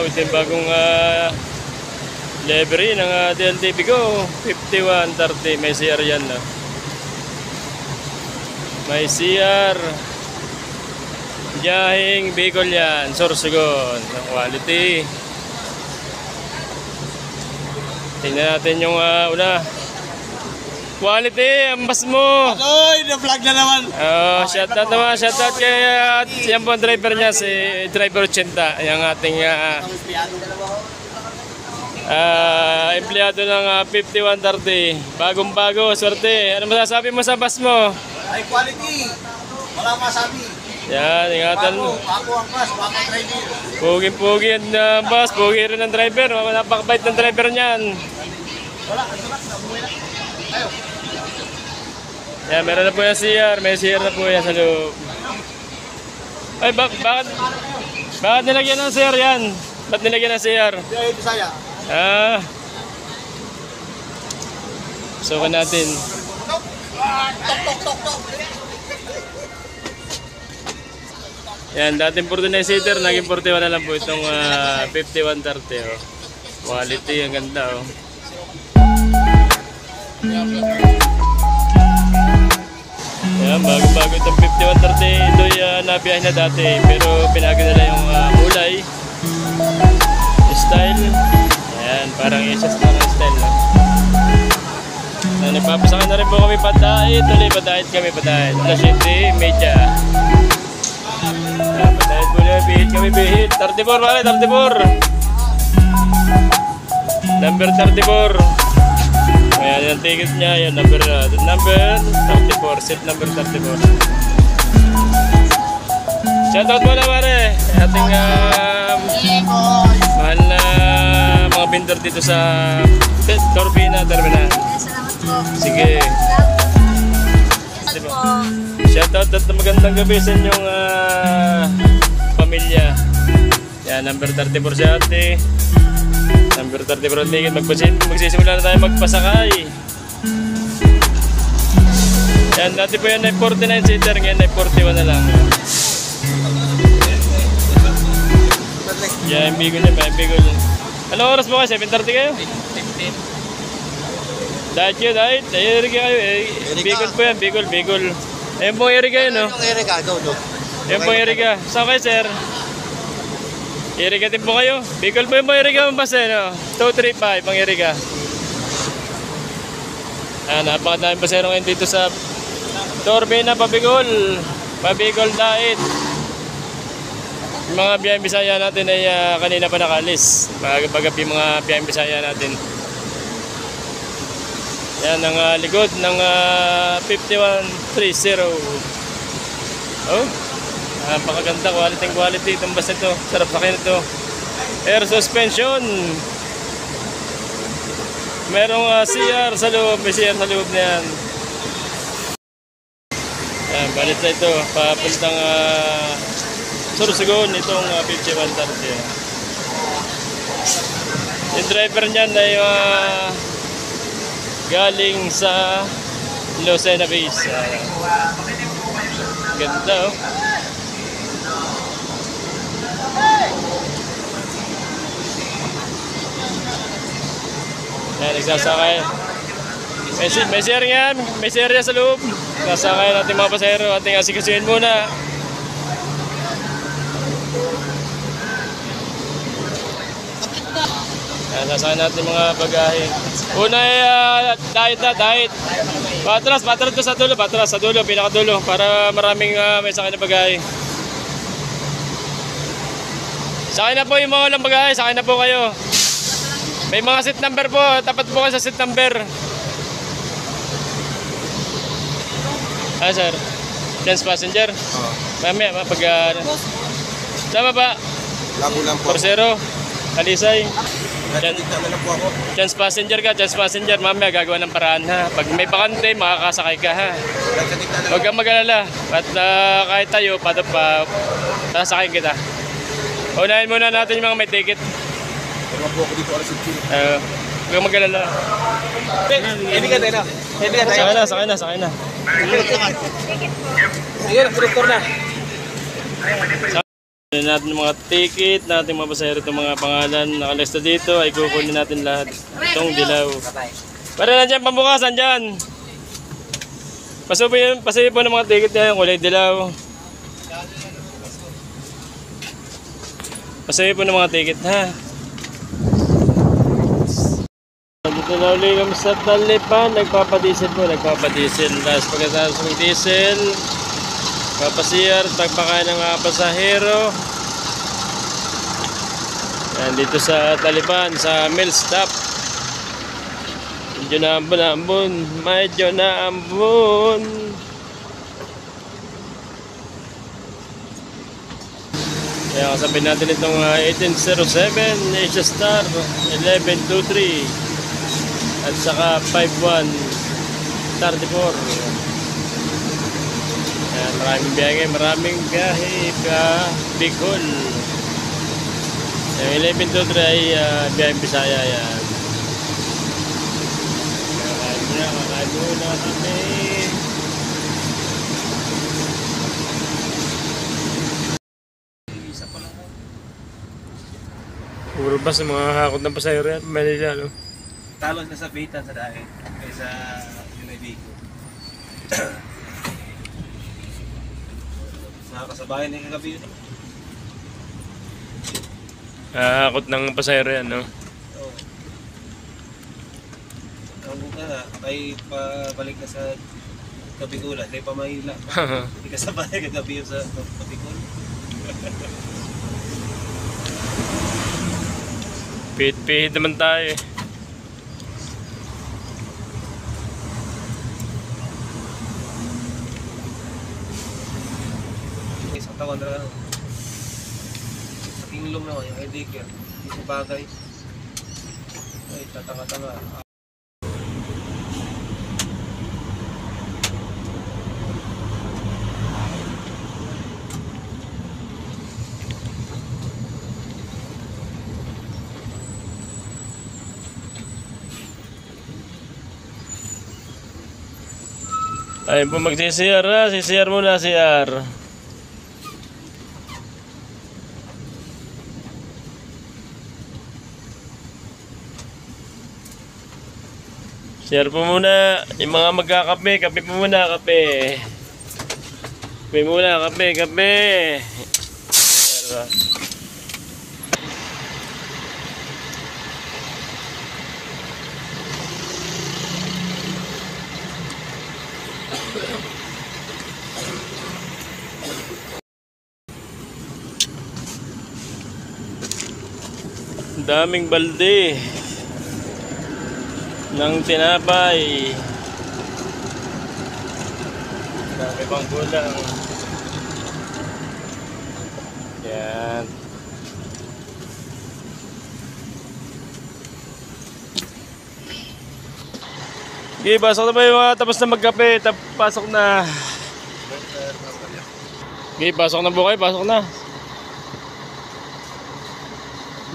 ito yung bagong livery ng DLT Bigo 5130. May CR yan na. May CR. Biyahing Bicol yan. Sorsogon. Quality. Tingnan natin yung una. Quality, ambas mo. Adoy, na-vlog na naman. Shoutout naman, shoutout kay yan po ang driver niya, si Driver 80. Yung ating empleyado ng 5130. Bagong-bago, swerte. Ano masasabi mo sa bus mo? High quality. Wala masabi. Yan, ingatan mo. Bago ang bus, bago ang driver. Pugi-pugi ang bus, pugi rin ang driver. Napakabait ng driver niyan. Wala, ang sulat, nabuhay na. Ayaw. Yan, meron na po yung CR. May CR na po yan sa loob. Ay, bakit nilagyan ng CR yan? Ba't nilagyan ng CR? Biyahing Bisaya. Sukan natin. Tok. Yan, dating 49 seater, naging 41 na lang po itong 5130. Oh. Quality, ang ganda. Oh. Yan, bago-bago itong 5130. Ito yung nabiyahin na dati, pero pinago nila yung kulay, style. Yan, parang isas na ng style. No? Nagpapasakan na rin po kami padait. Tuloy padait kami, padait. Alas 7, media. Padait po na, bihit kami, bihit. 34 pare, 34. Number 34. Ayan yung ticket niya, yung number 34, seat number 34. Shoutout mo na pare, ating mahal na mga vendor dito sa Torbina Terminal. Sige. Shoutout at magandang gabi sa inyong pamilya. Yan, number 34 si ate. Number 34 ticket. Magsisimula na tayo magpasakay. Yan, dati po yan ay 49 seater. Ngayon ay 41 na lang. Yan, Bicol na. Bicol. Anong oras mo kayo? 7:30 kayo? 15. Dahil kayo, dahil. Erika kayo. Bicol po yan. Bicol. Ayun po Erika yun, no? Yung Erika, go. Ayun po Erika. Saan kayo, sir? Erika din po kayo. Bicol po yung Erika ang base, no? 235 ang Erika. Napakadaming basero ngayon dito sa Torbina, Pabicol. Pabicol Dait. Yung mga biyayang Bisaya natin ay kanina pa nakalis. Pagabi mga biyayang Bisaya natin. Yan ang likod ng 5130. Oh. Napakaganda, quality itong bus nito. Sarap sakin ito. Air suspension. Merong CR sa loob. May CR sa loob na yan. Ayan, balit na ito. Papuntang Sorsogon itong 5130. Yung driver niyan ay galing sa Lucena Base. Ganda, oh. Ayan, nagsasakay. May share yan. May share yan sa loob. Nagsasakay natin mga pasahero. Ating asikasuhin muna. Ayan, sasakay natin mga bagahe. Una ay diet. Patras sa dulo, pinakadulo. Para maraming may sakay na bagahe. Sakay na po yung mga walang bagahe. Sakay na po kayo. May mga seat number po. Tapat po kayo sa seat number. Sir? Chance passenger? Oo. Mamaya, pag... Sama ba? Labo lang po. 40. Alisay. Natitama na po ako. Chance passenger ka, chance passenger. Mamaya, gagawa ng paraan ha. Pag may bakante, makakasakay ka ha. Huwag kang mag-alala. At kahit tayo, sasakay kita. Unahin muna natin yung mga may ticket. Tama po ako dito alas 7. Huwag kang mag-alala. Hindi ka tayo na. Sakay na. Sige, direktor na. natin yung mga ticket natin mga pasahero, itong mga pangalan nakalista dito ay kukunin natin lahat itong dilaw. Para na dyan pambukasan dyan. Pasubi po ng mga ticket na yung kulay dilaw. Pasubi po ng mga ticket ha. Dito na ulit kami sa Talipan. Nagpapadiesel po, nagpapadiesel. Last pagkatapos ng diesel, papasiyar, pagpakain ng mga pasahero. Yan, dito sa Taliban, sa mill stop. Medyo naambon, medyo naambon. Kaya kasabay natin itong 1807 Asia Star 1123 at saka 5134. Yan, maraming biyahe ka Bicol. Yung 1123 ay biyaheng Bisaya yan. Kakain muna kami. Puro bus ng mga hakot ng pasahero yan. Manila, no? Talon ka sa Bitan sa dahil. Kaysa Unibico. Nakakasabayan na yung kagabi yun. Hakot ng pasahero yan, no? Oo. Ang buka na, kay pabalik na sa Kabigulan, kay Pamayla. Hindi ka sabay kagabi yun sa Kabigulan. Pihit naman tayo eh. Isang taon na lang. Sa Kinglong naman, yung Edgar. Hindi sa bagay. Ay, tatanga-tanga. Ayun po magsisiyar na, sisiyar muna siyar. Siyar po muna, yung mga magkakape, kape po muna, kape. Kape muna, kape. Siyar. Daming balde ng tinapay. Dami pang gulang. Yan. Okay, pasok na ba yung mga tapos na magkape? Pasok na. Okay, pasok na po kayo. Pasok na.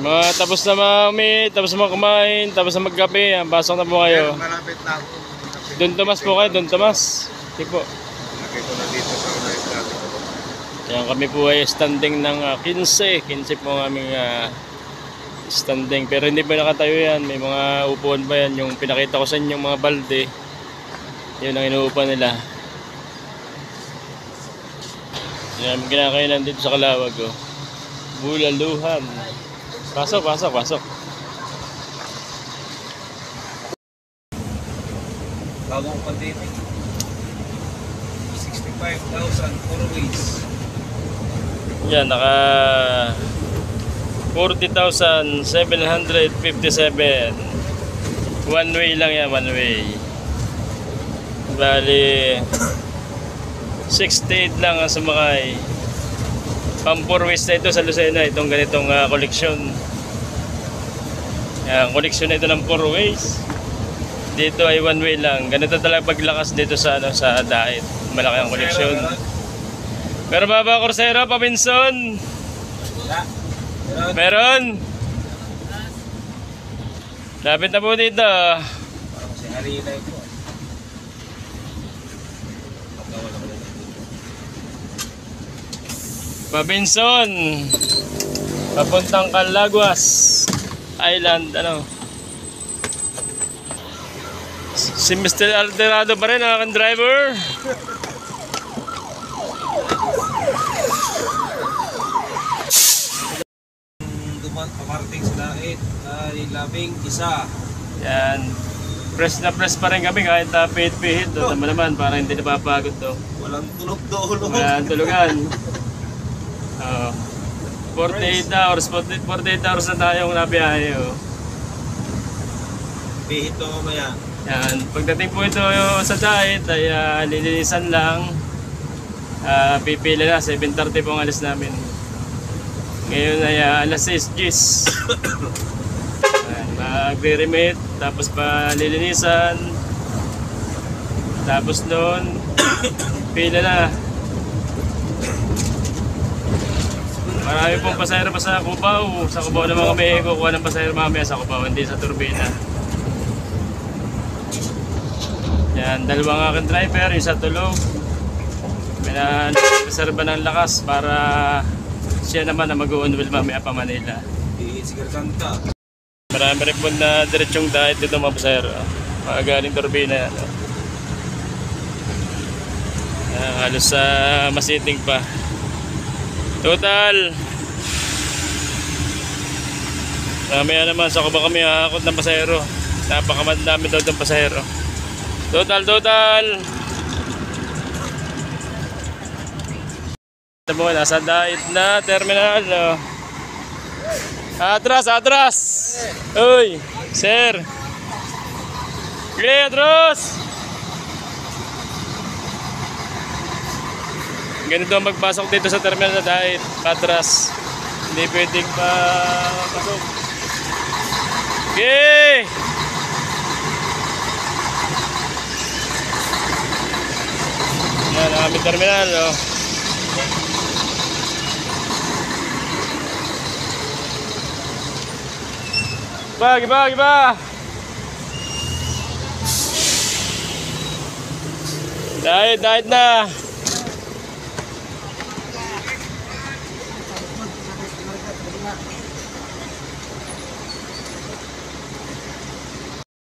Mga tapos na tapos na kumain, tapos na magkape, pasok na po kayo. Malapit na ako. Don Tomas po kayo, Don Tomas. Sige po. Nakita na dito sa live natin. Yan kami po ay standing ng 15 po ang aming standing. Pero hindi pa nakatayo yan, may mga upuan pa yan. Yung pinakita ko sa inyo mga balde, yun ang inuupan nila. Yan, kinakainan dito sa Kalawag. Oh. Bulaluhan. Pasok. Bagong pandemic. 65,000 4 ways. Yan, naka 40,757. One way lang yan, one way. Bali 68 lang ang sumakay. Pang 4 ways na ito sa Lucena, itong ganitong koleksyon. Koleksyon na ito ng 4 ways. Dito ay one way lang. Ganito talaga paglakas dito sa sa Dait. Malaki ang koleksyon. Pero baba Corsero, Pabinson. Meron. Lapit na po dito. Parang si Harina ito. Babinson. Papuntang Calaguas Island, ano. Si Mr. Alterado pa rin ang aking driver. Pamarating sa dait ay 11. Yan. Press na press pa rin kami kahit pihit-pihit. Tama naman, para hindi napapagod to. Walang tulog doon. Walang tulugan. 48 hours. 48 hours na tayong nabiyahe. Oh. Pihit to mamaya. Yan. Pagdating po ito sa diet ay lilinisan lang. Pipila na. 7:30 po ang alis namin. Ngayon ay alas 6 gis. Magre-remit, tapos pa lilinisan, tapos noon pila na. Marami pong pasahero pa sa Cubao. Sa Cubao naman kami kukuha ng pasahero mamaya sa Cubao, hindi sa turbina. Yan, dalawang aking driver, isa tulog. May na-reserva ng lakas para siya naman na mag-uunwil mamaya pa Manila. Sigar kanta. Marami rin po na diretsong diet dito mga pasahero. Mga galing turbina. Ano. Halos sa masiting pa. Total. Mamaya naman sa Cubao kami hakot ng pasahero. Napakamandami daw ng pasahero. Total. Ito po, nasa diet na terminal. No? Atras! Uy! Sir! Okay, atras! Ganito ang magpasok dito sa terminal na diet. Atras. Hindi pwedeng pasok. Okay! Yan ang aming terminal. Oh. Iba. Diet na.